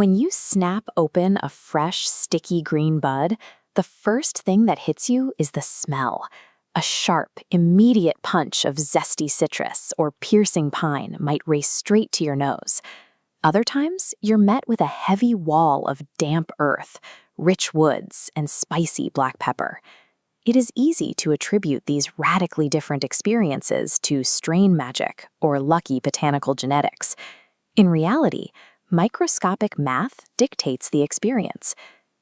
When you snap open a fresh, sticky green bud, the first thing that hits you is the smell. A sharp, immediate punch of zesty citrus or piercing pine might race straight to your nose. Other times, you're met with a heavy wall of damp earth, rich woods, and spicy black pepper. It is easy to attribute these radically different experiences to strain magic or lucky botanical genetics. In reality, microscopic math dictates the experience.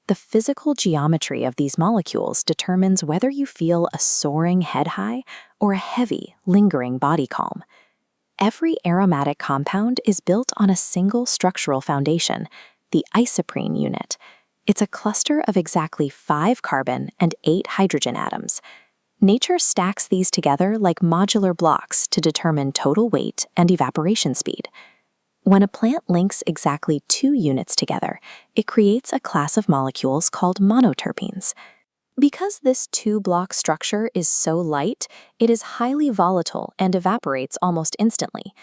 The physical geometry of these molecules determines whether you feel a soaring head high or a heavy, lingering body calm. Every aromatic compound is built on a single structural foundation, the isoprene unit. It's a cluster of exactly 5 carbon and 8 hydrogen atoms. Nature stacks these together like modular blocks to determine total weight and evaporation speed. When a plant links exactly 2 units together, it creates a class of molecules called monoterpenes. Because this 2-block structure is so light, it is highly volatile and evaporates almost instantly.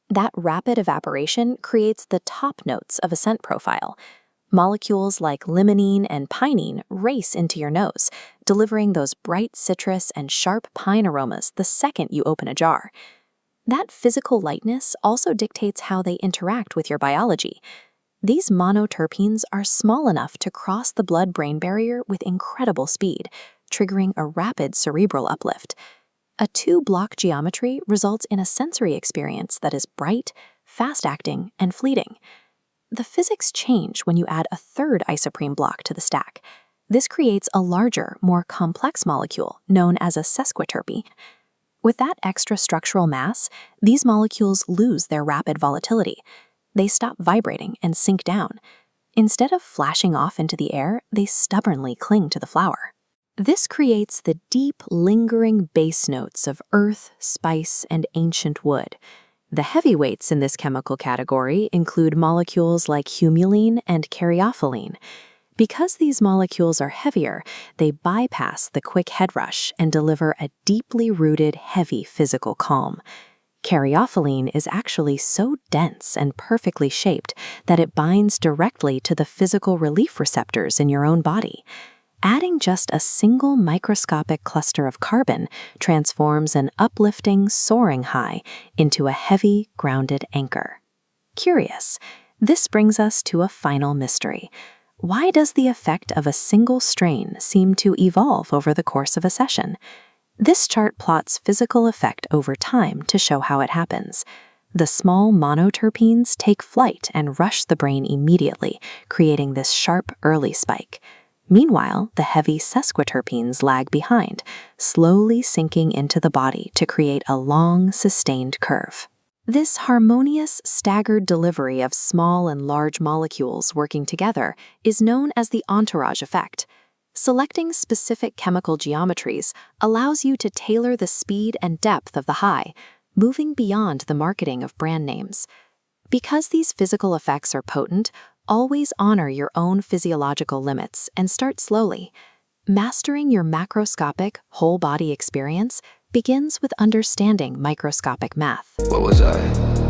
That rapid evaporation creates the top notes of a scent profile. Molecules like limonene and pinene race into your nose, delivering those bright citrus and sharp pine aromas the second you open a jar. That physical lightness also dictates how they interact with your biology. These monoterpenes are small enough to cross the blood-brain barrier with incredible speed, triggering a rapid cerebral uplift. A 2-block geometry results in a sensory experience that is bright, fast-acting, and fleeting. The physics change when you add a 3rd isoprene block to the stack. This creates a larger, more complex molecule known as a sesquiterpene. With that extra structural mass, these molecules lose their rapid volatility. They stop vibrating and sink down. Instead of flashing off into the air, they stubbornly cling to the flower. This creates the deep, lingering bass notes of earth, spice, and ancient wood. The heavyweights in this chemical category include molecules like humulene and caryophyllene. Because these molecules are heavier, they bypass the quick head rush and deliver a deeply rooted, heavy physical calm. Caryophyllene is actually so dense and perfectly shaped that it binds directly to the physical relief receptors in your own body. Adding just a single microscopic cluster of carbon transforms an uplifting, soaring high into a heavy, grounded anchor. Curious, this brings us to a final mystery. Why does the effect of a single strain seem to evolve over the course of a session? This chart plots physical effect over time to show how it happens. The small monoterpenes take flight and rush the brain immediately, creating this sharp early spike. Meanwhile, the heavy sesquiterpenes lag behind, slowly sinking into the body to create a long, sustained curve. This harmonious, staggered delivery of small and large molecules working together is known as the entourage effect. Selecting specific chemical geometries allows you to tailor the speed and depth of the high, moving beyond the marketing of brand names. Because these physical effects are potent, always honor your own physiological limits and start slowly. Mastering your macroscopic, whole-body experience begins with understanding microscopic math. What was I?